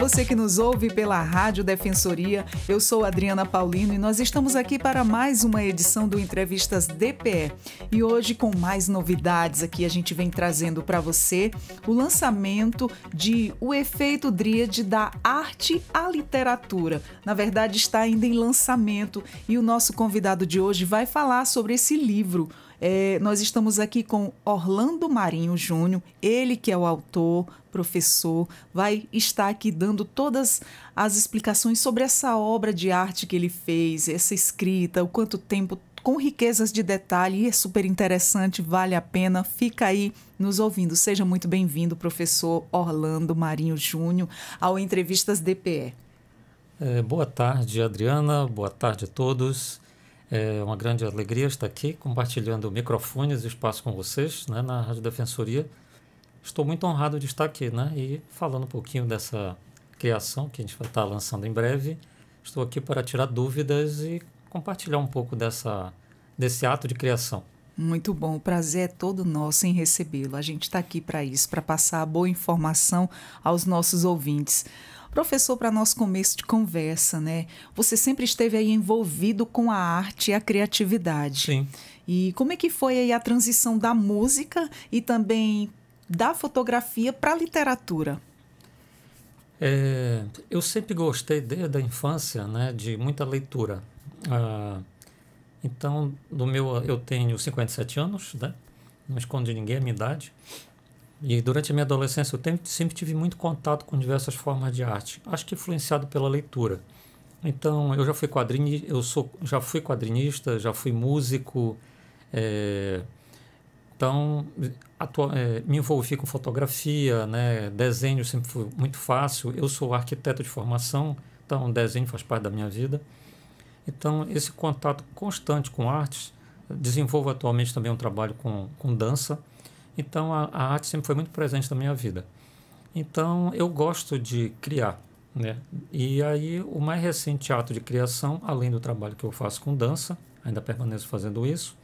você que nos ouve pela Rádio Defensoria. Eu sou Adriana Paulino e nós estamos aqui para mais uma edição do Entrevistas DPE. E hoje, com mais novidades aqui, a gente vem trazendo para você o lançamento de O Efeito Dríade da Arte à Literatura. Na verdade, está ainda em lançamento e o nosso convidado de hoje vai falar sobre esse livro. Nós estamos aqui com Orlando Marinho Júnior, ele que é o autor, professor, vai estar aqui dando todas as explicações sobre essa obra de arte que ele fez, essa escrita, o quanto tempo, com riquezas de detalhe, e é super interessante, vale a pena, fica aí nos ouvindo. Seja muito bem-vindo, professor Orlando Marinho Júnior, ao Entrevistas DPE. Boa tarde, Adriana, boa tarde a todos. É uma grande alegria estar aqui compartilhando microfones e espaço com vocês, né, na Rádio Defensoria. Estou muito honrado de estar aqui, né, e falando um pouquinho dessa criação que a gente vai estar lançando em breve. Estou aqui para tirar dúvidas e compartilhar um pouco desse ato de criação. Muito bom, o prazer é todo nosso em recebê-lo. A gente está aqui para isso, para passar a boa informação aos nossos ouvintes. Professor, para nosso começo de conversa, né? Você sempre esteve aí envolvido com a arte e a criatividade. Sim. E como é que foi aí a transição da música e também da fotografia para a literatura? Eu sempre gostei, desde a infância, né, de muita leitura. Então, eu tenho 57 anos, né? Não escondo de ninguém a minha idade. E durante a minha adolescência eu sempre tive muito contato com diversas formas de arte. Acho que influenciado pela leitura. Então, eu já fui quadrinista, já fui músico. Então, me envolvi com fotografia, né? Desenho sempre foi muito fácil. Eu sou arquiteto de formação, então desenho faz parte da minha vida. Então, esse contato constante com artes, desenvolvo atualmente também um trabalho com dança. Então, a arte sempre foi muito presente na minha vida. Então, eu gosto de criar, né? E aí, o mais recente ato de criação, além do trabalho que eu faço com dança, ainda permaneço fazendo isso,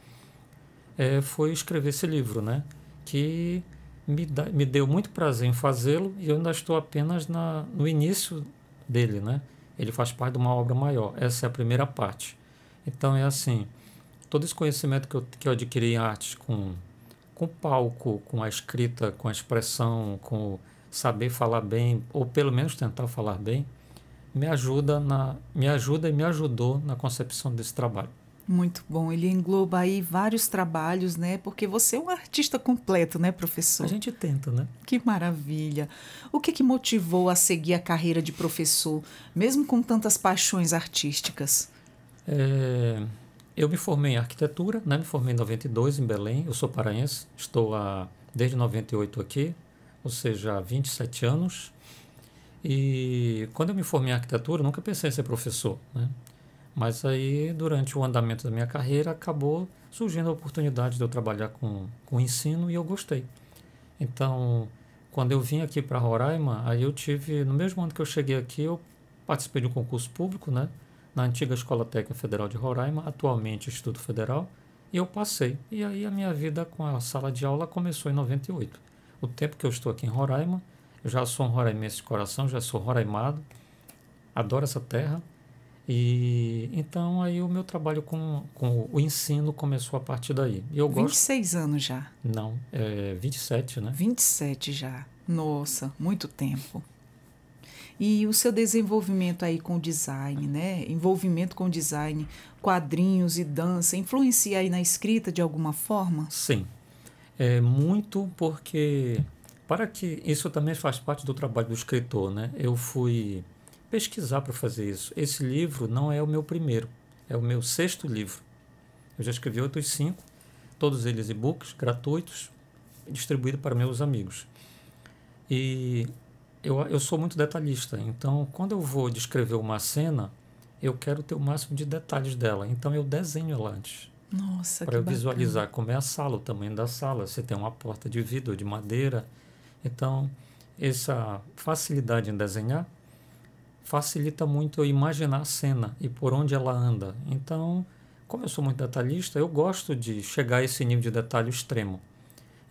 foi escrever esse livro, né? Que me deu muito prazer em fazê-lo e eu ainda estou apenas no início dele, né? Ele faz parte de uma obra maior. Essa é a primeira parte. Então, é assim, todo esse conhecimento que eu adquiri em arte com palco, com a escrita, com a expressão, com saber falar bem, ou pelo menos tentar falar bem, me ajuda e me ajudou na concepção desse trabalho. Muito bom, ele engloba aí vários trabalhos, né? Porque você é um artista completo, né, professor? A gente tenta, né? Que maravilha! O que motivou a seguir a carreira de professor, mesmo com tantas paixões artísticas? Eu me formei em arquitetura, né? Me formei em 92 em Belém, eu sou paraense, estou desde 98 aqui, ou seja, há 27 anos. E quando eu me formei em arquitetura, eu nunca pensei em ser professor, né? Mas aí, durante o andamento da minha carreira, acabou surgindo a oportunidade de eu trabalhar com ensino e eu gostei. Então, quando eu vim aqui para Roraima, aí no mesmo ano que eu cheguei aqui, eu participei de um concurso público, né? Na antiga Escola Técnica Federal de Roraima, atualmente Instituto Federal, e eu passei. E aí a minha vida com a sala de aula começou em 98. O tempo que eu estou aqui em Roraima, eu já sou um roraimense de coração, já sou roraimado, adoro essa terra. E então aí o meu trabalho com o ensino começou a partir daí. E eu 26 anos já? Não, 27, né? 27 já. Nossa, muito tempo. E o seu desenvolvimento aí com o design, né? Envolvimento com o design, quadrinhos e dança, influencia aí na escrita de alguma forma? Sim, muito porque isso também faz parte do trabalho do escritor, né? Eu fui pesquisar para fazer isso. Esse livro não é o meu primeiro, é o meu 6º livro. Eu já escrevi outros 5, todos eles e-books gratuitos, distribuídos para meus amigos. E eu sou muito detalhista, então quando eu vou descrever uma cena, eu quero ter o máximo de detalhes dela, então eu desenho ela antes. Nossa, para eu visualizar como é a sala, o tamanho da sala, se tem uma porta de vidro ou de madeira. Então, essa facilidade em desenhar facilita muito eu imaginar a cena e por onde ela anda. Então, como eu sou muito detalhista, eu gosto de chegar a esse nível de detalhe extremo.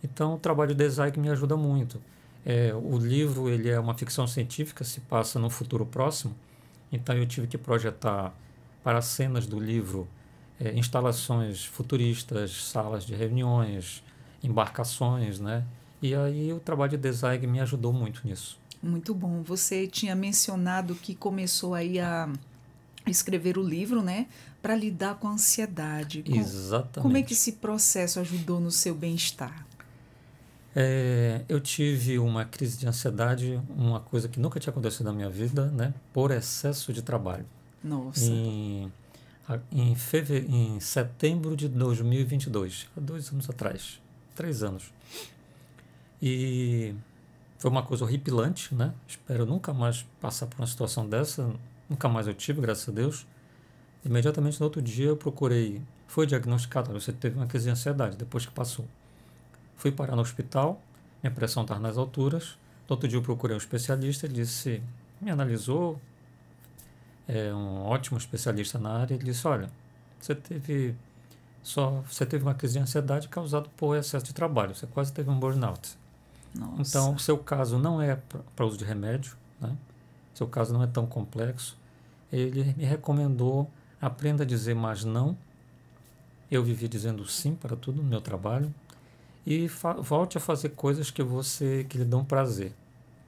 Então, o trabalho de design me ajuda muito. O livro ele é uma ficção científica, se passa no futuro próximo, então eu tive que projetar para as cenas do livro instalações futuristas, salas de reuniões, embarcações, né? E aí o trabalho de design me ajudou muito nisso. Muito bom. Você tinha mencionado que começou aí a escrever o livro, né, para lidar com a ansiedade. Exatamente. Como é que esse processo ajudou no seu bem-estar? Eu tive uma crise de ansiedade, uma coisa que nunca tinha acontecido na minha vida, né, por excesso de trabalho. Nossa. Em setembro de 2022, há 2 anos atrás, 3 anos. E foi uma coisa horripilante, né? Espero nunca mais passar por uma situação dessa. Nunca mais eu tive, graças a Deus. Imediatamente no outro dia eu procurei, foi diagnosticado, você teve uma crise de ansiedade depois que passou. Fui parar no hospital, minha pressão estava nas alturas. No outro dia eu procurei um especialista, ele disse, me analisou, um ótimo especialista na área, ele disse, olha, você teve uma crise de ansiedade causada por excesso de trabalho, você quase teve um burnout. Nossa. Então, o seu caso não é para uso de remédio, né? Seu caso não é tão complexo. Ele me recomendou, aprenda a dizer mais não. Eu vivi dizendo sim para tudo no meu trabalho. E volte a fazer coisas que lhe dão prazer.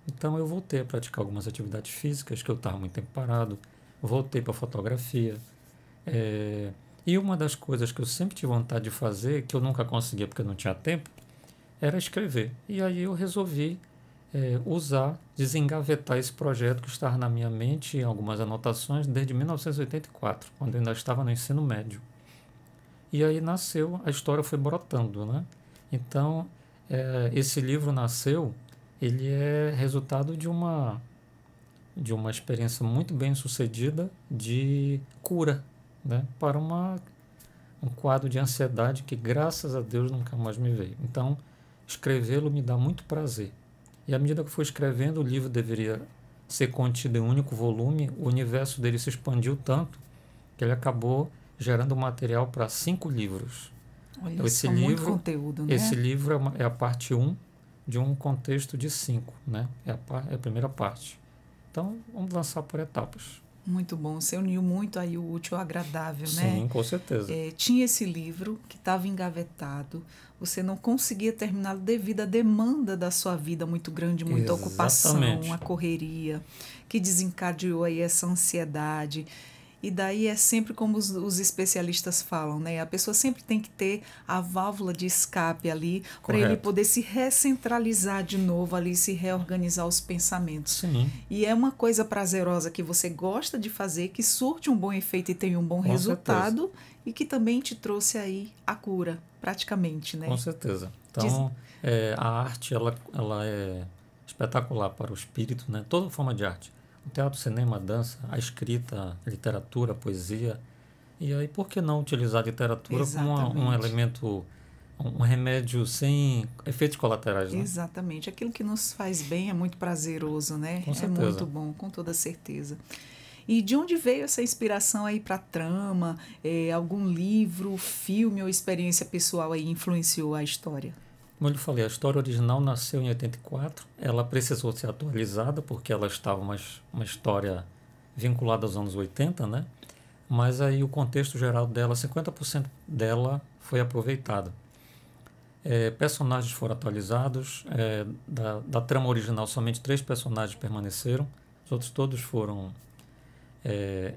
Então, eu voltei a praticar algumas atividades físicas, que eu estava muito tempo parado. Voltei para a fotografia. E uma das coisas que eu sempre tive vontade de fazer, que eu nunca conseguia porque eu não tinha tempo, era escrever. E aí eu resolvi desengavetar esse projeto que estava na minha mente, em algumas anotações, desde 1984, quando eu ainda estava no ensino médio. E aí nasceu, a história foi brotando, né? Então, esse livro nasceu, ele é resultado de uma experiência muito bem sucedida de cura, né? Para um quadro de ansiedade que, graças a Deus, nunca mais me veio. Então, escrevê-lo me dá muito prazer. E à medida que eu fui escrevendo, o livro deveria ser contido em um único volume, o universo dele se expandiu tanto que ele acabou gerando material para 5 livros. Olha, então, muito conteúdo, né? Esse livro é a parte 1 de um contexto de 5, né? É a primeira parte. Então, vamos lançar por etapas. Muito bom. Você uniu muito aí o útil ao agradável, né? Sim, com certeza. Tinha esse livro que estava engavetado, você não conseguia terminá-lo devido à demanda da sua vida muito grande, muita ocupação, a correria, que desencadeou aí essa ansiedade. E daí é sempre como os especialistas falam, né? A pessoa sempre tem que ter a válvula de escape ali para ele poder se recentralizar de novo ali, se reorganizar os pensamentos. Sim. E é uma coisa prazerosa que você gosta de fazer, que surte um bom efeito e tem um bom resultado e que também te trouxe aí a cura, praticamente, né? Com certeza. Então, a arte, ela é espetacular para o espírito, né? Toda forma de arte. O teatro, o cinema, a dança, a escrita, a literatura, a poesia. E aí, por que não utilizar a literatura como um elemento, um remédio sem efeitos colaterais, né? Exatamente. Aquilo que nos faz bem é muito prazeroso, né? Com certeza. É muito bom, com toda certeza. E de onde veio essa inspiração aí para a trama? Algum livro, filme ou experiência pessoal aí influenciou a história? Como eu lhe falei, a história original nasceu em 84, ela precisou ser atualizada porque ela estava uma história vinculada aos anos 80, né? Mas aí o contexto geral dela, 50% dela foi aproveitado. Personagens foram atualizados, da trama original somente 3 personagens permaneceram, os outros todos foram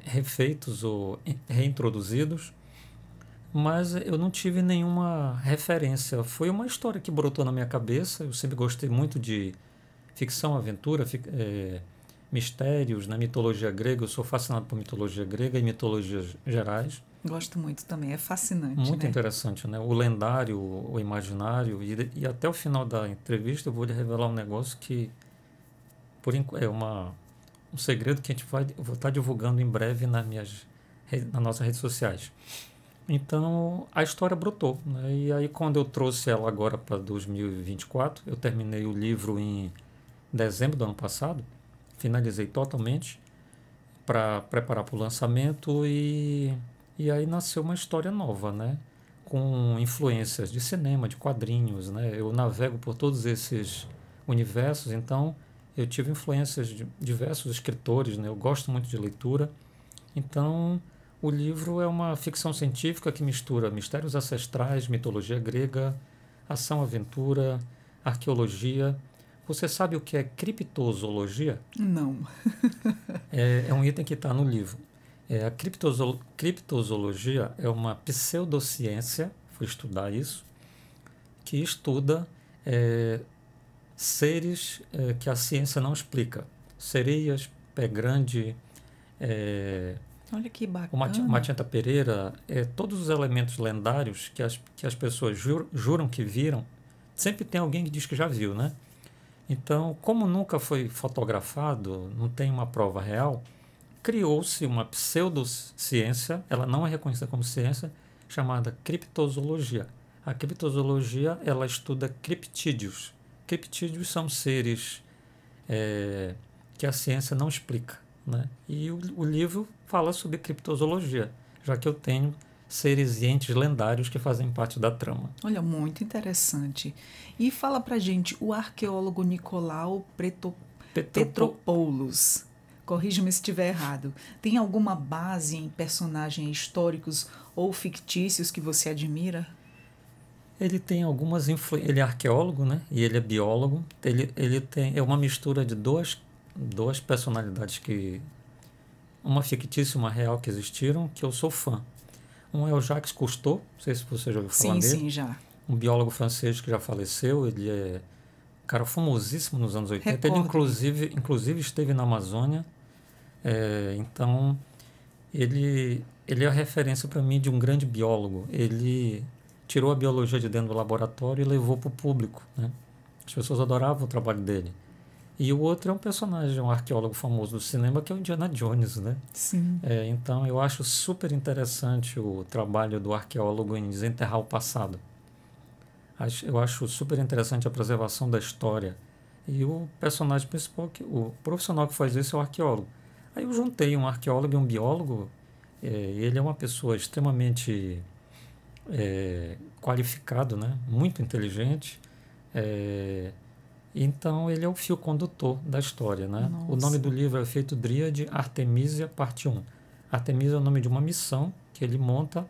refeitos ou reintroduzidos. Mas eu não tive nenhuma referência. Foi uma história que brotou na minha cabeça. Eu sempre gostei muito de ficção, aventura, mistérios, na mitologia grega. Eu sou fascinado por mitologia grega e mitologias gerais. Gosto muito também, é fascinante. Muito interessante, né? O lendário, o imaginário. E até o final da entrevista eu vou lhe revelar um negócio que é um segredo que eu vou estar divulgando em breve nas nossas redes sociais. Então, a história brotou, né? E aí, quando eu trouxe ela agora para 2024, eu terminei o livro em dezembro do ano passado, finalizei totalmente para preparar para o lançamento e aí nasceu uma história nova, né? Com influências de cinema, de quadrinhos, né? Eu navego por todos esses universos. Então, eu tive influências de diversos escritores, né? Eu gosto muito de leitura. Então, o livro é uma ficção científica que mistura mistérios ancestrais, mitologia grega, ação-aventura, arqueologia. Você sabe o que é criptozoologia? Não. É um item que está no livro. A criptozoologia é uma pseudociência, fui estudar isso, que estuda seres que a ciência não explica. Sereias, pé grande, olha que o bacana. Matienta Pereira, todos os elementos lendários que as pessoas juram que viram, sempre tem alguém que diz que já viu, né? Então, como nunca foi fotografado, não tem uma prova real, criou-se uma pseudociência, ela não é reconhecida como ciência, chamada criptozoologia. A criptozoologia, ela estuda criptídeos. Criptídeos são seres que a ciência não explica, né? E o livro fala sobre criptozoologia, já que eu tenho seres e entes lendários que fazem parte da trama. Olha, muito interessante. E fala pra gente, o arqueólogo Nicolau Petropoulos, corrija-me se estiver errado, tem alguma base em personagens históricos ou fictícios que você admira? Ele tem algumas influências. Ele é arqueólogo, né? E ele é biólogo. Ele tem uma mistura de duas personalidades uma fictícia e uma real que existiram, que eu sou fã. Um é o Jacques Cousteau, não sei se você já ouviu falar dele. Sim, já. Um biólogo francês que já faleceu. Ele é um cara famosíssimo nos anos 80. Recordo. Ele inclusive esteve na Amazônia. Então, ele é a referência para mim de um grande biólogo. Ele tirou a biologia de dentro do laboratório e levou para o público, né? As pessoas adoravam o trabalho dele. E o outro é um personagem, um arqueólogo famoso do cinema, que é o Indiana Jones, né? Sim. Então, eu acho super interessante o trabalho do arqueólogo em desenterrar o passado. Eu acho super interessante a preservação da história. E o personagem principal, o profissional que faz isso é o arqueólogo. Aí eu juntei um arqueólogo e um biólogo. Ele é uma pessoa extremamente qualificado, né? Muito inteligente. Então, ele é o fio condutor da história, né? Nossa. O nome do livro é Efeito Dríade, Artemisia, parte 1. Artemisia é o nome de uma missão que ele monta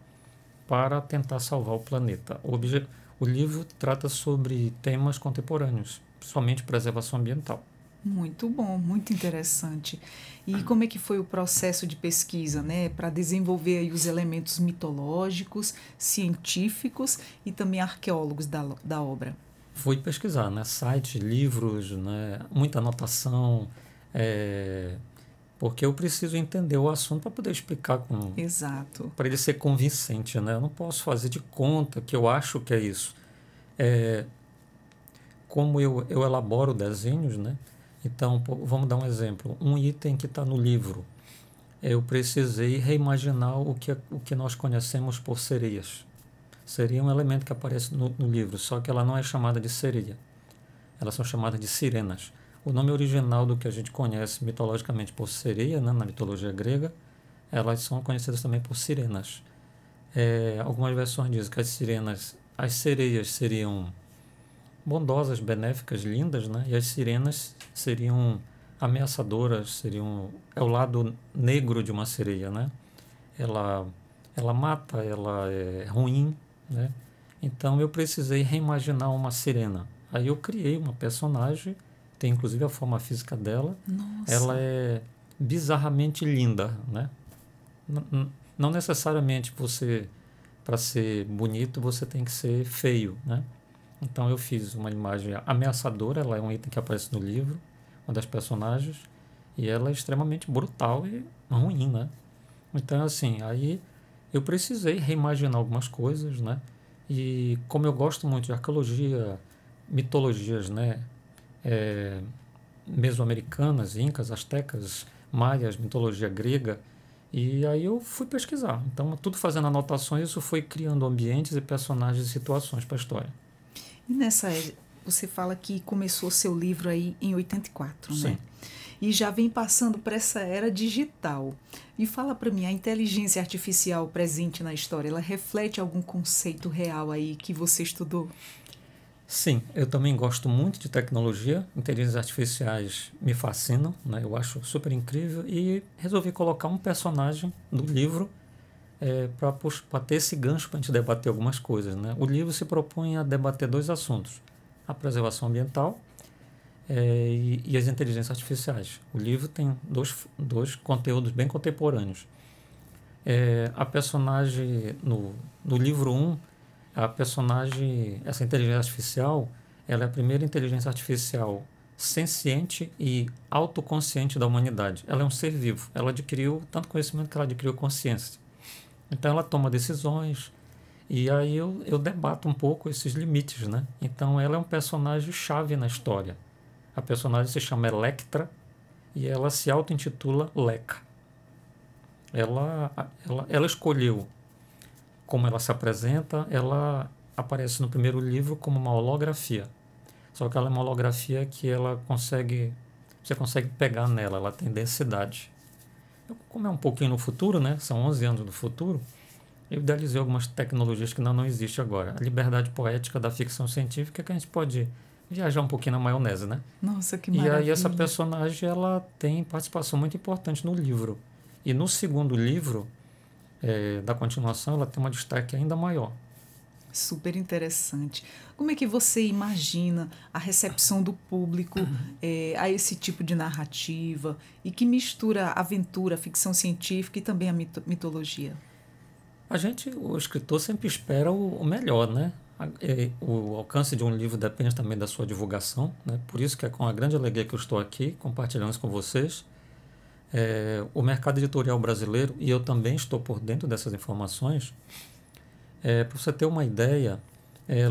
para tentar salvar o planeta. O livro trata sobre temas contemporâneos, principalmente preservação ambiental. Muito bom, muito interessante. E como é que foi o processo de pesquisa, né, para desenvolver aí os elementos mitológicos, científicos e também arqueólogos da obra? Fui pesquisar, né? Sites, livros, né? Muita anotação, porque eu preciso entender o assunto para poder explicar Exato. para ele ser convincente, né? Eu não posso fazer de conta que eu acho que é isso. Como eu elaboro desenhos, né? Então, vamos dar um exemplo. Um item que está no livro, eu precisei reimaginar o que nós conhecemos por sereias. Sereia é um elemento que aparece no livro, só que ela não é chamada de sereia. Elas são chamadas de sirenas. O nome original do que a gente conhece mitologicamente por sereia, né, na mitologia grega, elas são conhecidas também por sirenas. Algumas versões dizem que as sereias seriam bondosas, benéficas, lindas, né, e as sirenas seriam ameaçadoras, é o lado negro de uma sereia, né? Ela mata, ela é ruim, né? Então eu precisei reimaginar uma sirena. Aí eu criei uma personagem, tem inclusive a forma física dela. Nossa. Ela é bizarramente linda, né? Não necessariamente para ser bonito, você tem que ser feio, né? Então eu fiz uma imagem ameaçadora, ela é um item que aparece no livro, uma das personagens, e ela é extremamente brutal e ruim, né? Então assim, aí eu precisei reimaginar algumas coisas, né? E como eu gosto muito de arqueologia, mitologias, né? Mesoamericanas, incas, astecas, maias, mitologia grega, e aí eu fui pesquisar. Então, tudo fazendo anotações, isso foi criando ambientes e personagens e situações para a história. E você fala que começou seu livro aí em 84, Sim. né? E já vem passando para essa era digital. E fala para mim, a inteligência artificial presente na história, ela reflete algum conceito real aí que você estudou? Sim, eu também gosto muito de tecnologia. Inteligências artificiais me fascinam, né? Eu acho super incrível e resolvi colocar um personagem do livro para ter esse gancho para a gente debater algumas coisas, né? O livro se propõe a debater dois assuntos: a preservação ambiental e as inteligências artificiais. O livro tem dois conteúdos bem contemporâneos. A personagem, no livro um, a personagem, essa inteligência artificial, ela é a primeira inteligência artificial senciente e autoconsciente da humanidade. Ela é um ser vivo. Ela adquiriu tanto conhecimento que ela adquiriu consciência. Então ela toma decisões e aí eu debato um pouco esses limites, né? Então ela é um personagem chave na história. A personagem se chama Electra e ela se auto-intitula Leca. Ela escolheu como ela se apresenta. Ela aparece no primeiro livro como uma holografia. Só que ela é uma holografia que você consegue pegar nela, ela tem densidade. Como é um pouquinho no futuro, né? São 11 anos no futuro, eu idealizei algumas tecnologias que não existem agora. A liberdade poética da ficção científica, que a gente pode viajar um pouquinho na maionese, né? Nossa, que E maravilha. aí essa personagem, ela tem participação muito importante no livro. E no segundo livro, da continuação, ela tem um destaque ainda maior. Super interessante. Como é que você imagina a recepção do público a esse tipo de narrativa e que mistura aventura, ficção científica e também a mitologia? O escritor sempre espera o melhor, né? O alcance de um livro depende também da sua divulgação, né? Por isso que é com a grande alegria que eu estou aqui compartilhando isso com vocês. O mercado editorial brasileiro, e eu também estou por dentro dessas informações, para você ter uma ideia,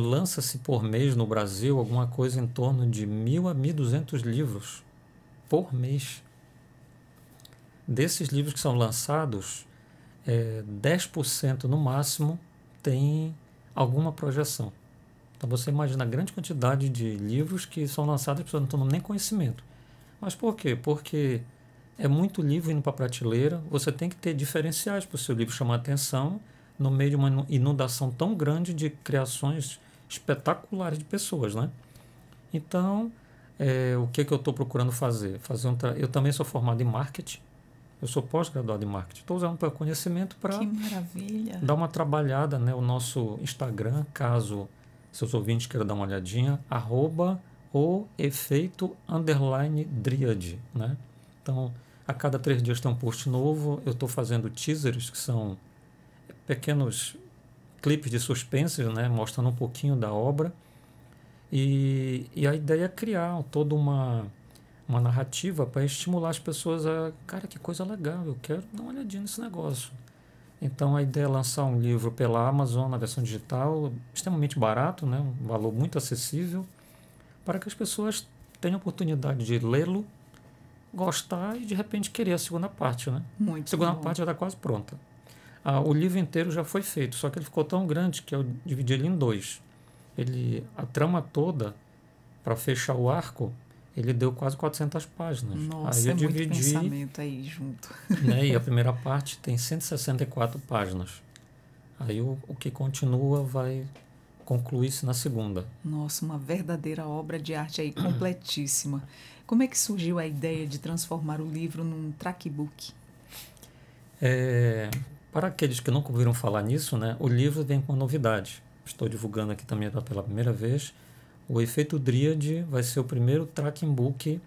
lança-se por mês no Brasil alguma coisa em torno de 1.000 a 1.200 livros por mês. Desses livros que são lançados, 10% no máximo tem alguma projeção. Então você imagina a grande quantidade de livros que são lançados e as pessoas não tomam nem conhecimento. Mas por quê? Porque é muito livro indo para a prateleira, você tem que ter diferenciais para o seu livro chamar atenção no meio de uma inundação tão grande de criações espetaculares de pessoas, né? Então, o que eu estou procurando fazer? Eu também sou formado em marketing, eu sou pós-graduado em marketing. Estou usando o meu conhecimento para dar uma trabalhada, né? O nosso Instagram, caso seus ouvintes queiram dar uma olhadinha, @o_efeito_dríade, né? Então, a cada 3 dias tem um post novo. Eu estou fazendo teasers, que são pequenos clipes de suspense, né? Mostrando um pouquinho da obra. E a ideia é criar toda uma narrativa para estimular as pessoas a... Cara, que coisa legal, eu quero dar uma olhadinha nesse negócio. Então, a ideia é lançar um livro pela Amazon na versão digital, extremamente barato, né? Um valor muito acessível, para que as pessoas tenham a oportunidade de lê-lo, gostar e, de repente, querer a segunda parte, né? Muito a segunda bom. parte já está quase pronta. O livro inteiro já foi feito, só que ele ficou tão grande que eu dividi ele em 2. A trama toda, para fechar o arco, ele deu quase 400 páginas. Nossa, aí eu muito dividi, pensamento aí junto. né, e a primeira parte tem 164 páginas. Aí o que continua vai concluir-se na segunda. Nossa, uma verdadeira obra de arte aí, completíssima. Como é que surgiu a ideia de transformar o livro num trackbook? Para aqueles que nunca ouviram falar nisso, né, o livro vem com uma novidade. Estou divulgando aqui também pela primeira vez. O Efeito Dríade vai ser o primeiro tracking book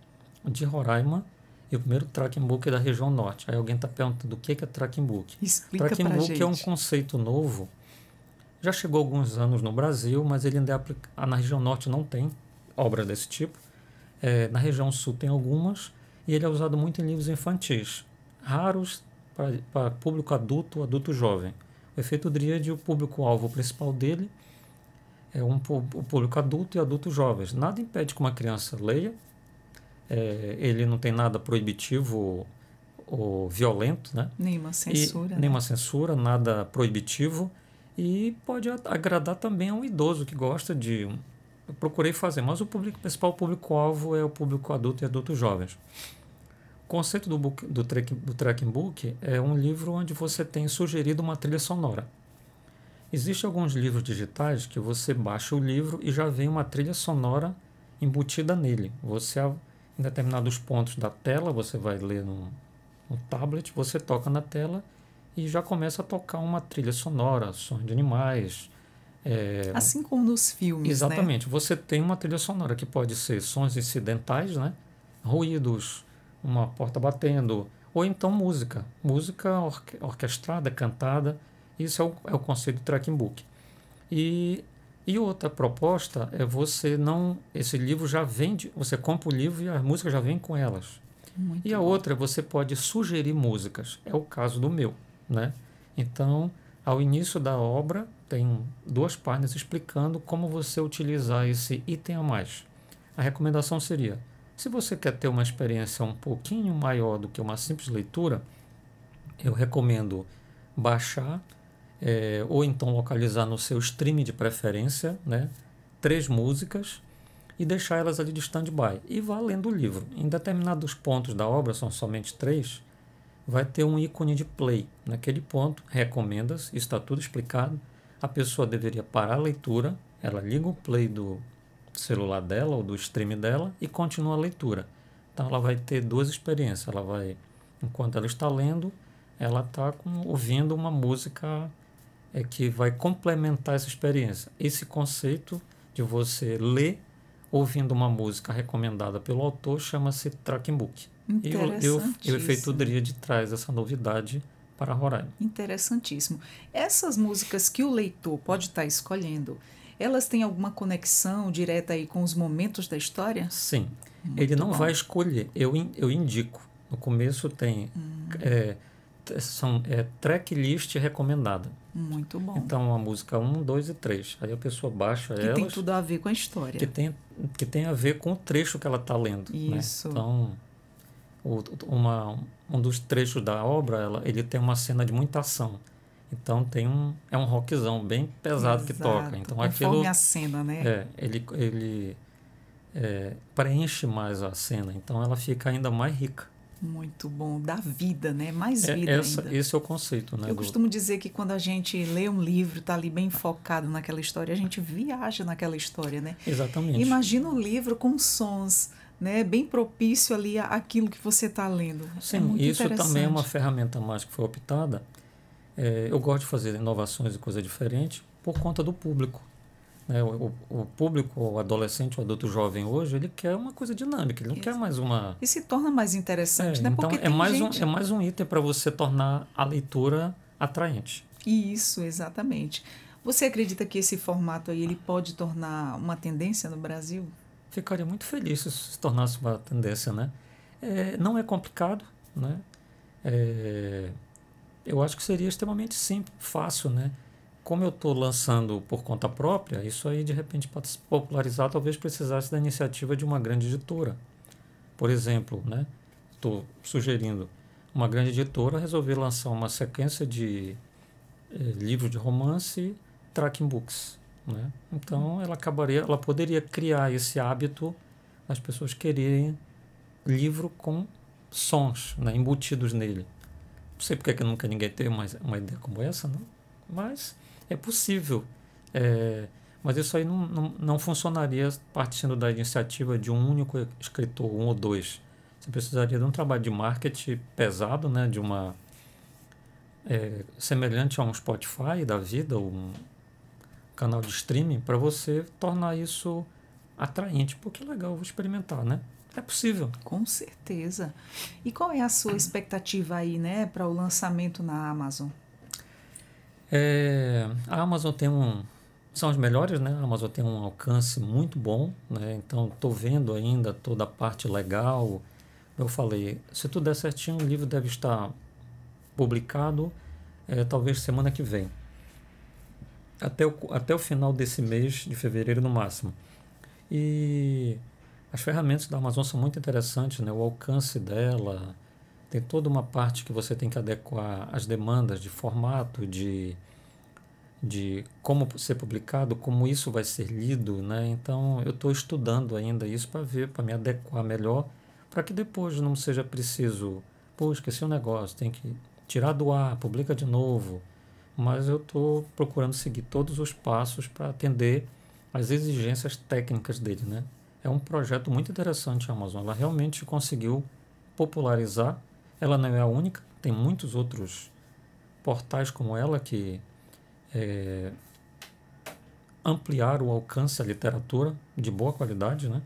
de Roraima e o primeiro tracking book da região norte. Aí alguém está perguntando o que é tracking book. Explica Tracking pra book gente. é um conceito novo. Já chegou há alguns anos no Brasil, mas ele ainda na região norte não tem obras desse tipo. Na região sul tem algumas e ele é usado muito em livros infantis, raros para público adulto, adulto jovem. O Efeito Dríade, o público-alvo principal dele é o público adulto e adultos jovens. Nada impede que uma criança leia. Ele não tem nada proibitivo ou violento, né? Nenhuma censura. Nenhuma censura, nada proibitivo. E pode agradar também a um idoso que gosta de... Eu procurei fazer, mas o principal público-alvo é o público adulto e adultos jovens. O conceito do Tracking Book é um livro onde você tem sugerido uma trilha sonora. Existem alguns livros digitais que você baixa o livro e já vem uma trilha sonora embutida nele. Você, em determinados pontos da tela, você vai ler no tablet, você toca na tela e já começa a tocar uma trilha sonora, sons de animais. Assim como nos filmes, Exatamente. né? Você tem uma trilha sonora que pode ser sons incidentais, né? Ruídos, uma porta batendo, ou então música. Música orquestrada, cantada. Isso é o conceito de tracking book. E outra proposta é você não... Esse livro já vem... Você compra o livro e a música já vem com elas. Muito E a bom. outra, você pode sugerir músicas. É o caso do meu, né? Então, ao início da obra, tem 2 páginas explicando como você utilizar esse item a mais. A recomendação seria, se você quer ter uma experiência um pouquinho maior do que uma simples leitura, eu recomendo baixar ou então localizar no seu stream de preferência, né, 3 músicas e deixar elas ali de stand-by. E vá lendo o livro. Em determinados pontos da obra, são somente 3, vai ter um ícone de play. Naquele ponto, recomendas, isso está tudo explicado. A pessoa deveria parar a leitura, ela liga o play do celular dela ou do stream dela e continua a leitura. Então ela vai ter 2 experiências. Ela vai, enquanto ela está lendo, ela está ouvindo uma música que vai complementar essa experiência. Esse conceito de você ler ouvindo uma música recomendada pelo autor chama-se tracking book. E o Efeito Dríade traz essa novidade para Roraima. Interessantíssimo. Essas músicas que o leitor pode estar escolhendo, elas têm alguma conexão direta aí com os momentos da história? Sim. Muito Ele não bom. vai escolher, eu indico. No começo tem tracklist recomendada. Muito bom. Então a música 1, 2 e 3. Aí a pessoa baixa que elas. tem tudo a ver com a história. Que tem a ver com o trecho que ela está lendo. Isso. Né? Então, um dos trechos da obra, ele tem uma cena de muita ação. Então é um rockzão bem pesado. Exato. Que toca. Então conforme a cena, né? Ele preenche mais a cena. Então ela fica ainda mais rica. Muito bom. Dá vida, né? Mais vida ainda. Esse é o conceito, né? Eu costumo dizer que quando a gente lê um livro, está ali bem focado naquela história, a gente viaja naquela história, né? Exatamente. Imagina um livro com sons, né? Bem propício ali àquilo que você está lendo. Sim, muito isso também é uma ferramenta mais que foi optada. Eu gosto de fazer inovações e coisa diferente por conta do público. Né? O público, o adolescente, o adulto jovem hoje, ele quer uma coisa dinâmica, ele não quer mais uma... E se torna mais interessante, né? Então Porque é mais um item para você tornar a leitura atraente. Isso, exatamente. Você acredita que esse formato aí ele pode tornar uma tendência no Brasil? Ficaria muito feliz se isso se tornasse uma tendência, né? Não é complicado, né? Eu acho que seria extremamente simples, fácil, né? Como eu estou lançando por conta própria, isso aí de repente pode se popularizar, talvez precisasse da iniciativa de uma grande editora. Por exemplo, né? Estou sugerindo uma grande editora resolver lançar uma sequência de livros de romance, tracking books, né? Então ela poderia criar esse hábito das pessoas quererem livro com sons, né, embutidos nele. Não sei porque que nunca ninguém teve uma ideia como essa, não? Mas é possível. Mas isso aí não funcionaria partindo da iniciativa de um único escritor, 1 ou 2. Você precisaria de um trabalho de marketing pesado, né, de uma semelhante a um Spotify da vida, ou um canal de streaming, para você tornar isso atraente. Pô, que legal, vou experimentar, né? É possível. Com certeza. E qual é a sua expectativa aí, né, para o lançamento na Amazon? A Amazon são os melhores, né? A Amazon tem um alcance muito bom, né? Então estou vendo ainda toda a parte legal. Eu falei, se tudo der certinho, o livro deve estar publicado talvez semana que vem. Até o final desse mês de fevereiro no máximo. E as ferramentas da Amazon são muito interessantes, né? O alcance dela, tem toda uma parte que você tem que adequar às demandas de formato, de como ser publicado, como isso vai ser lido, né? Então eu estou estudando ainda isso para me adequar melhor, para que depois não seja preciso, esqueci um negócio, tem que tirar do ar, publica de novo, mas eu estou procurando seguir todos os passos para atender às exigências técnicas dele, né? É um projeto muito interessante a Amazon. Ela realmente conseguiu popularizar. Ela não é a única, tem muitos outros portais como ela que ampliaram o alcance à literatura de boa qualidade, né?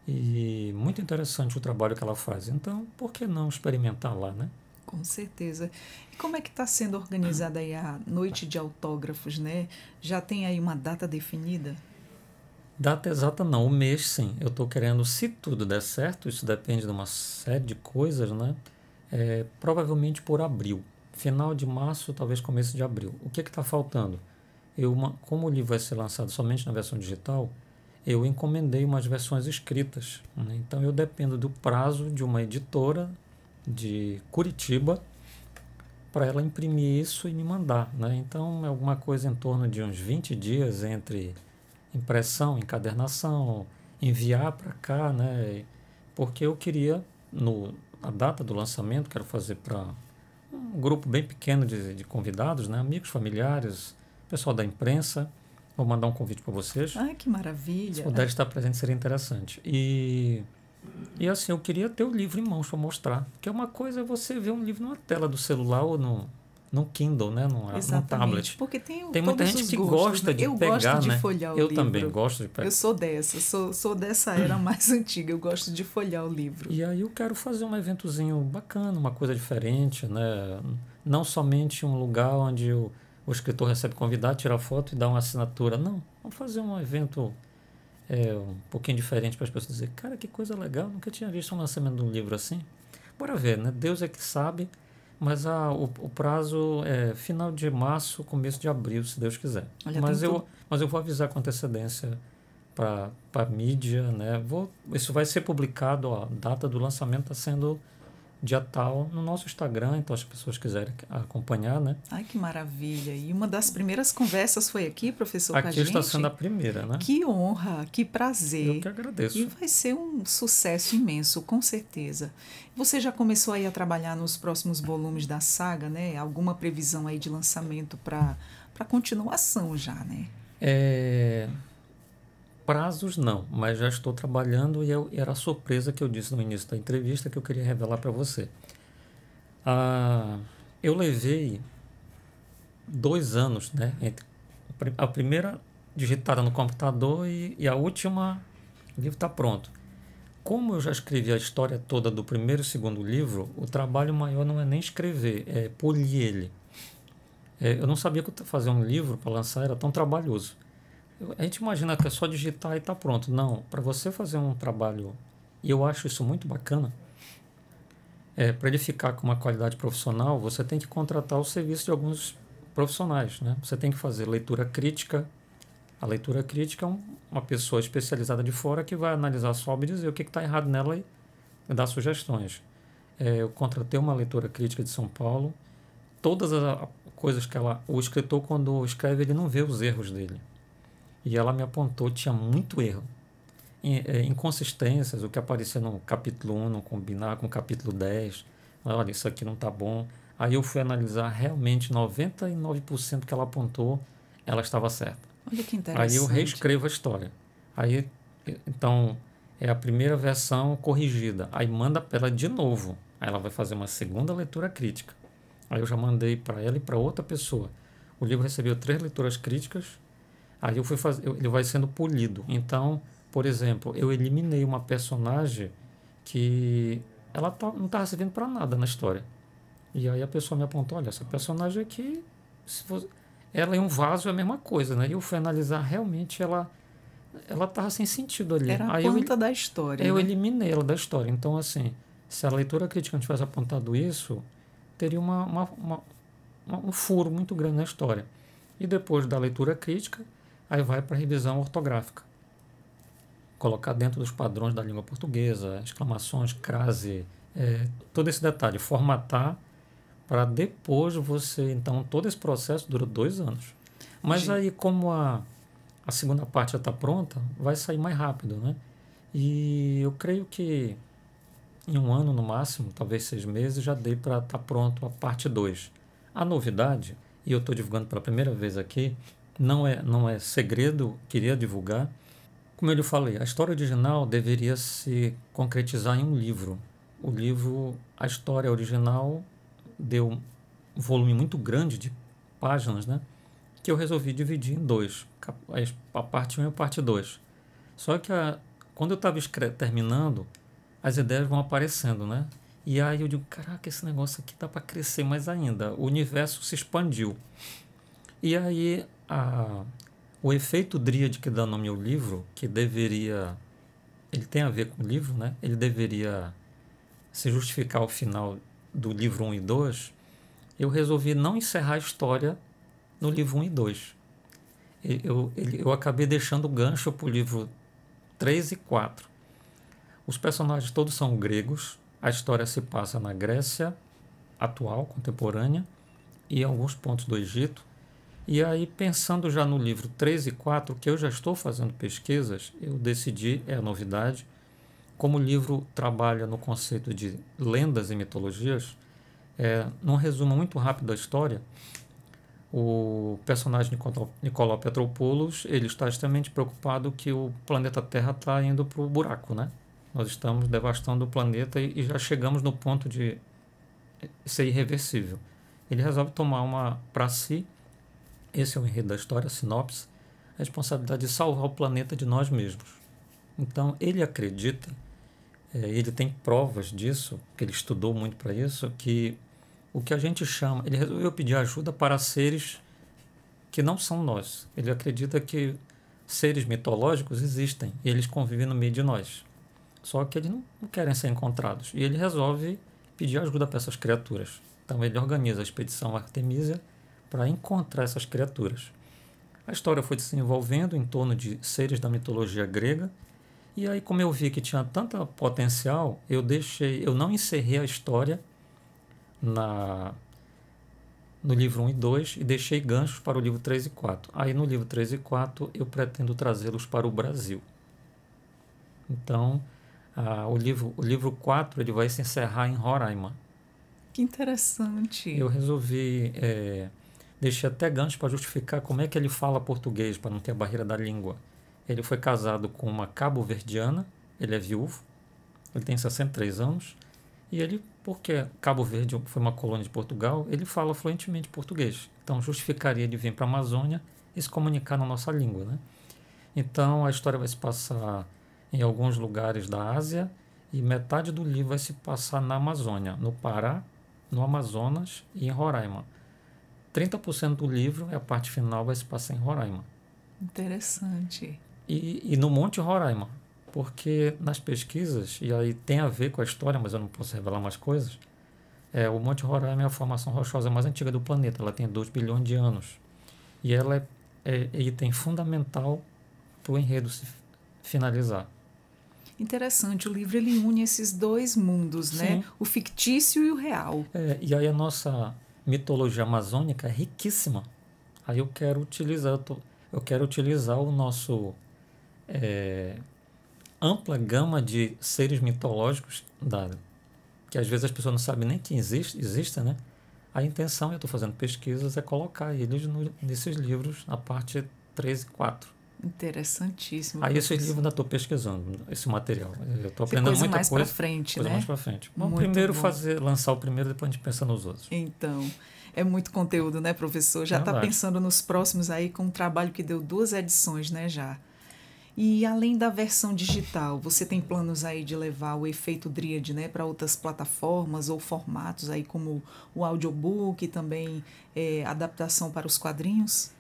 E muito interessante o trabalho que ela faz. Então, por que não experimentar lá, né? Com certeza. E como é que está sendo organizada aí a noite de autógrafos, né? Já tem aí uma data definida? Data exata não, o mês sim. Eu estou querendo, se tudo der certo, isso depende de uma série de coisas, né? Provavelmente por abril. Final de março, talvez começo de abril. O que está faltando? Como o livro vai ser lançado somente na versão digital, eu encomendei umas versões escritas, né? Então eu dependo do prazo de uma editora de Curitiba para ela imprimir isso e me mandar, né? Então é alguma coisa em torno de uns 20 dias entre impressão, encadernação, enviar para cá, né? Porque eu queria, a data do lançamento, quero fazer para um grupo bem pequeno de convidados, né? Amigos, familiares, pessoal da imprensa. Vou mandar um convite para vocês. Ai, que maravilha! Se puder estar presente, seria interessante. E assim, eu queria ter o livro em mãos para mostrar. Porque uma coisa é você ver um livro numa tela do celular ou no Kindle, né? Num tablet. Porque tem muita todos gente os que gostos, gosta né? de Eu pegar, gosto de né? folhear o Eu livro. também gosto de pegar. Eu sou sou dessa era mais antiga. Eu gosto de folhear o livro. E aí eu quero fazer um eventozinho bacana, uma coisa diferente, né? Não somente um lugar onde o escritor recebe convidado, tira foto e dá uma assinatura. Não, vamos fazer um evento um pouquinho diferente para as pessoas dizerem, cara, que coisa legal, nunca tinha visto um lançamento de um livro assim. Bora ver, né? Deus é que sabe, mas o prazo é final de março, começo de abril, se Deus quiser. Olha, mas eu vou avisar com antecedência para a mídia, né? Isso vai ser publicado, ó, a data do lançamento está sendo dia tal no nosso Instagram, então as pessoas quiserem acompanhar, né? Ai, que maravilha! E uma das primeiras conversas foi aqui, professor, aqui com a gente. está sendo a primeira, né? Que honra, que prazer. Eu que agradeço. E vai ser um sucesso imenso, com certeza. Você já começou aí a trabalhar nos próximos volumes da saga, né? Alguma previsão aí de lançamento para continuação já, né? Prazos não, mas já estou trabalhando e era a surpresa que eu disse no início da entrevista que eu queria revelar para você. Eu levei 2 anos, né, entre a primeira digitada no computador e a última, o livro está pronto. Como eu já escrevi a história toda do primeiro e segundo livro, o trabalho maior não é nem escrever, é polir ele. Eu não sabia que fazer um livro para lançar era tão trabalhoso. A gente imagina que é só digitar e está pronto. Não, para você fazer um trabalho, e eu acho isso muito bacana, para ele ficar com uma qualidade profissional, você tem que contratar o serviço de alguns profissionais, né? Você tem que fazer leitura crítica. A leitura crítica é uma pessoa especializada de fora que vai analisar a sua obra e dizer o que está errado nela e dar sugestões. Eu contratei uma leitora crítica de São Paulo. Todas as coisas que o escritor, quando escreve, ele não vê os erros dele. E ela me apontou, tinha muito erro. Inconsistências, o que aparecia no capítulo 1 não combinar com o capítulo 10. Olha, isso aqui não está bom. Aí eu fui analisar, realmente 99% que ela apontou, ela estava certa. Olha que interessante. Aí eu reescrevo a história. Então, é a primeira versão corrigida. Aí manda para ela de novo. Aí ela vai fazer uma segunda leitura crítica. Aí eu já mandei para ela e para outra pessoa. O livro recebeu 3 leituras críticas. Aí ele vai sendo polido. Então, por exemplo, eu eliminei uma personagem que ela não estava servindo para nada na história. E aí a pessoa me apontou, olha, essa personagem aqui, ela em um vaso é a mesma coisa, né? E eu fui analisar, realmente ela estava sem sentido ali. Era a ponta da história. Eu né? eliminei ela da história. Então, assim, se a leitura crítica não tivesse apontado isso, teria um furo muito grande na história. E depois da leitura crítica, aí vai para a revisão ortográfica. Colocar dentro dos padrões da língua portuguesa, exclamações, crase, todo esse detalhe, formatar para depois você... Então, todo esse processo dura 2 anos. Mas aí, como a segunda parte já está pronta, vai sair mais rápido, né? E eu creio que em 1 ano, no máximo, talvez 6 meses, já dê para estar pronto a parte 2. A novidade... e eu estou divulgando pela primeira vez aqui, não é segredo, queria divulgar. Como eu lhe falei, a história original deveria se concretizar em um livro. O livro, a história original deu um volume muito grande de páginas, né? Que eu resolvi dividir em dois, a parte 1 e a parte 2. Só que quando eu estava terminando, as ideias vão aparecendo, né? E aí eu digo, caraca, esse negócio aqui dá para crescer mais ainda. O universo se expandiu. E aí o efeito dríade que dá nome ao livro, que deveria... Ele tem a ver com o livro, né? Ele deveria se justificar ao final do livro 1 e 2. Eu resolvi não encerrar a história no livro 1 e 2. Eu acabei deixando o gancho para o livro 3 e 4. Os personagens todos são gregos. A história se passa na Grécia atual, contemporânea, e em alguns pontos do Egito. E aí, pensando já no livro 3 e 4, que eu já estou fazendo pesquisas, eu decidi, é a novidade, como o livro trabalha no conceito de lendas e mitologias, num resumo muito rápido da história, o personagem Nicolau Petropoulos, ele está extremamente preocupado que o planeta Terra está indo para o buraco, né? Nós estamos devastando o planeta e já chegamos no ponto de ser irreversível. Ele resolve tomar para si, esse é o enredo da história, a sinopse, a responsabilidade de salvar o planeta de nós mesmos. Então, ele acredita, ele tem provas disso, que ele estudou muito para isso, que o que a gente chama... Ele resolveu pedir ajuda para seres que não são nós. Ele acredita que seres mitológicos existem e eles convivem no meio de nós. Só que eles não querem ser encontrados. E ele resolve pedir ajuda para essas criaturas. Então ele organiza a expedição Artemisia para encontrar essas criaturas. A história foi se desenvolvendo em torno de seres da mitologia grega. E aí, como eu vi que tinha tanto potencial, eu não encerrei a história no livro 1 e 2 e deixei ganchos para o livro 3 e 4. Aí no livro 3 e 4 eu pretendo trazê-los para o Brasil. Então, o livro 4 ele vai se encerrar em Roraima. Que interessante. Eu resolvi, deixei até ganchos para justificar como é que ele fala português, para não ter a barreira da língua. Ele foi casado com uma cabo-verdiana, ele é viúvo, ele tem 63 anos, e ele, porque Cabo Verde foi uma colônia de Portugal, ele fala fluentemente português. Então, justificaria ele vir para a Amazônia e se comunicar na nossa língua, né? Então, a história vai se passar em alguns lugares da Ásia e metade do livro vai se passar na Amazônia, no Pará, no Amazonas e em Roraima. 30% do livro, a parte final, vai se passar em Roraima. Interessante. E no Monte Roraima, porque nas pesquisas, e aí tem a ver com a história, mas eu não posso revelar mais coisas, o Monte Roraima é a formação rochosa mais antiga do planeta, ela tem 2 bilhões de anos. E ela é item fundamental para o enredo se finalizar. Interessante, o livro ele une esses dois mundos, né? O fictício e o real. E aí a nossa mitologia amazônica é riquíssima. Aí eu quero utilizar o nosso ampla gama de seres mitológicos que às vezes as pessoas não sabem nem que existem, né? A intenção, eu estou fazendo pesquisas, é colocar eles nesses livros, na parte 3 e 4. Interessantíssimo. Aí esse livro ainda estou pesquisando, esse material. Eu estou aprendendo muita coisa. Mais para frente, coisa né? mais para frente. Vamos primeiro lançar o primeiro, depois a gente pensa nos outros. Então, é muito conteúdo, né, professor? Já está pensando nos próximos aí com um trabalho que deu 2 edições, né, já. E além da versão digital, você tem planos aí de levar o efeito Dríade, né, para outras plataformas ou formatos aí como o audiobook e também adaptação para os quadrinhos?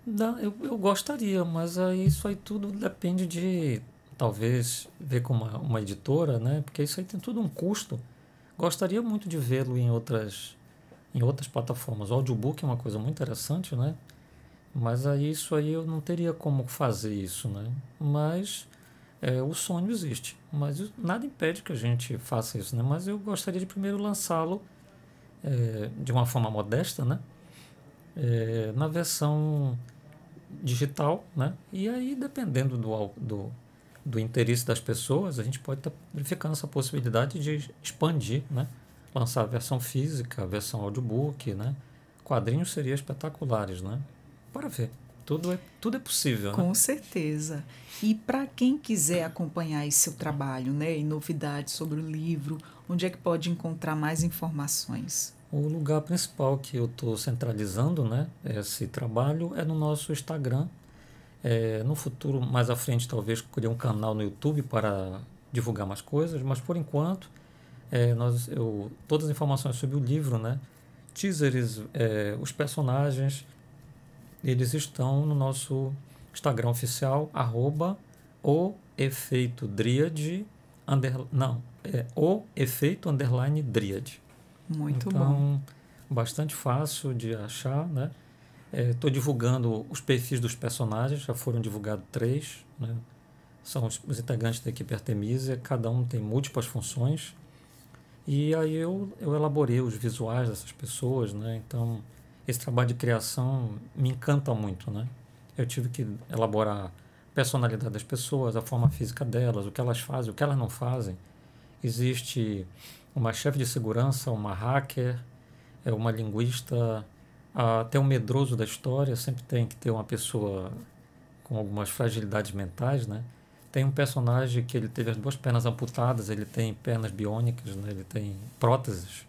Não, eu gostaria, mas isso aí tudo depende de, talvez, ver com uma editora, né? Porque isso aí tem tudo um custo. Gostaria muito de vê-lo em outras plataformas. O audiobook é uma coisa muito interessante, né? Mas isso aí eu não teria como fazer isso, né? Mas o sonho existe. Mas nada impede que a gente faça isso, né? Mas eu gostaria de primeiro lançá-lo de uma forma modesta, né? Na versão digital, né? E aí, dependendo do interesse das pessoas, a gente pode estar verificando essa possibilidade de expandir, né? Lançar a versão física, a versão audiobook, né? quadrinhos seriam espetaculares, né? Para ver. Tudo é possível, né? Com certeza. E para quem quiser acompanhar esse seu trabalho, né, e novidades sobre o livro, onde é que pode encontrar mais informações? O lugar principal que eu estou centralizando, né, esse trabalho é no nosso Instagram. No futuro, mais à frente, talvez criar um canal no YouTube para divulgar mais coisas, mas por enquanto, todas as informações sobre o livro, né, teasers, os personagens, eles estão no nosso Instagram oficial, @o_efeito_dríade, _dríade. Muito então, bom. bastante fácil de achar, né? Estou divulgando os perfis dos personagens, já foram divulgados 3, né? São os integrantes da equipe Artemisia, cada um tem múltiplas funções. E aí eu elaborei os visuais dessas pessoas, né? Então, esse trabalho de criação me encanta muito, né? Eu tive que elaborar a personalidade das pessoas, a forma física delas, o que elas fazem, o que elas não fazem. Existe uma chefe de segurança, uma hacker, uma linguista, até um medroso da história, sempre tem que ter uma pessoa com algumas fragilidades mentais, né? Tem um personagem que ele teve as 2 pernas amputadas, ele tem pernas biônicas, né? Ele tem próteses.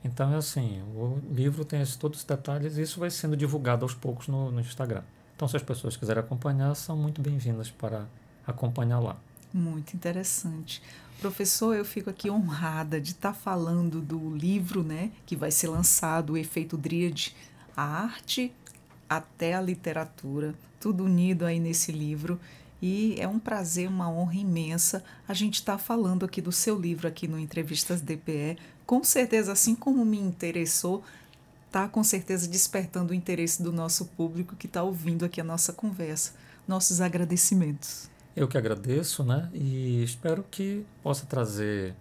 Então é assim, o livro tem todos os detalhes e isso vai sendo divulgado aos poucos no Instagram. Então, se as pessoas quiserem acompanhar, são muito bem-vindas para acompanhar lá. Muito interessante. Professor, eu fico aqui honrada de estar falando do livro, né, que vai ser lançado, O Efeito Dríade, a arte até a literatura, tudo unido aí nesse livro. E é um prazer, uma honra imensa a gente estar falando aqui do seu livro aqui no Entrevistas DPE. Com certeza, assim como me interessou, está com certeza despertando o interesse do nosso público que está ouvindo aqui a nossa conversa. Nossos agradecimentos. Eu que agradeço, né? E espero que possa trazer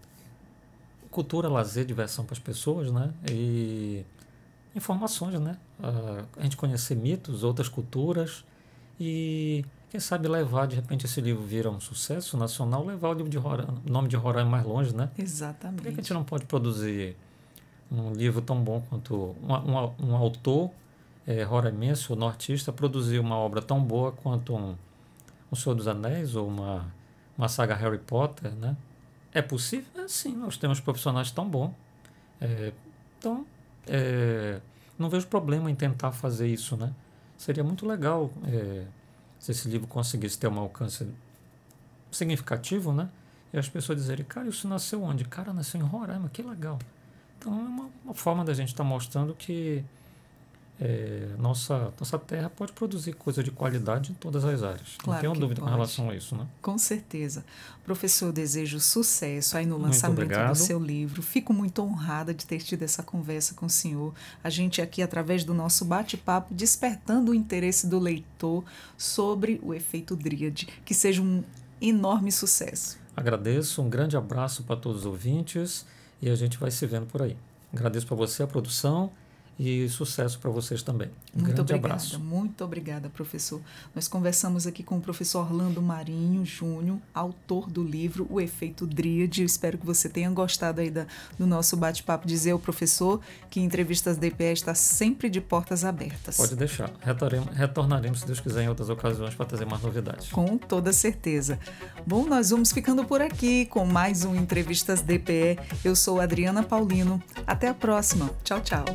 cultura, lazer, diversão para as pessoas, né? E informações, né? A gente conhecer mitos, outras culturas e quem sabe levar, de repente, esse livro vira um sucesso nacional, levar o livro de Roraima, o nome de Roraima mais longe, né? Exatamente. Por que a gente não pode produzir um livro tão bom quanto um autor roraimense ou nortista produzir uma obra tão boa quanto um Senhor dos Anéis ou uma saga Harry Potter, né? É possível? Sim, nós temos profissionais tão bons. Então, não vejo problema em tentar fazer isso, né? Seria muito legal se esse livro conseguisse ter um alcance significativo, né? E as pessoas dizerem, cara, isso nasceu onde? Cara, nasceu em Roraima, que legal. Então, é uma forma da gente estar mostrando que nossa terra pode produzir coisa de qualidade em todas as áreas. Claro, não tenho dúvida pode. com relação a isso, né? Com certeza. Professor, eu desejo sucesso aí no Muito lançamento obrigado. do seu livro. Fico muito honrada de ter tido essa conversa com o senhor. A gente aqui, através do nosso bate-papo, despertando o interesse do leitor sobre o efeito Dríade. Que seja um enorme sucesso. Agradeço, um grande abraço para todos os ouvintes e a gente vai se vendo por aí. Agradeço para você a produção e sucesso para vocês também. Um grande abraço. Muito obrigada, professor. Nós conversamos aqui com o professor Orlando Marinho Júnior, autor do livro O Efeito Dríade. Eu espero que você tenha gostado aí do nosso bate-papo. Dizer ao professor que Entrevistas DPE está sempre de portas abertas. Pode deixar. Retornaremos, se Deus quiser, em outras ocasiões para trazer mais novidades. Com toda certeza. Bom, nós vamos ficando por aqui com mais um Entrevistas DPE. Eu sou Adriana Paulino. Até a próxima. Tchau, tchau.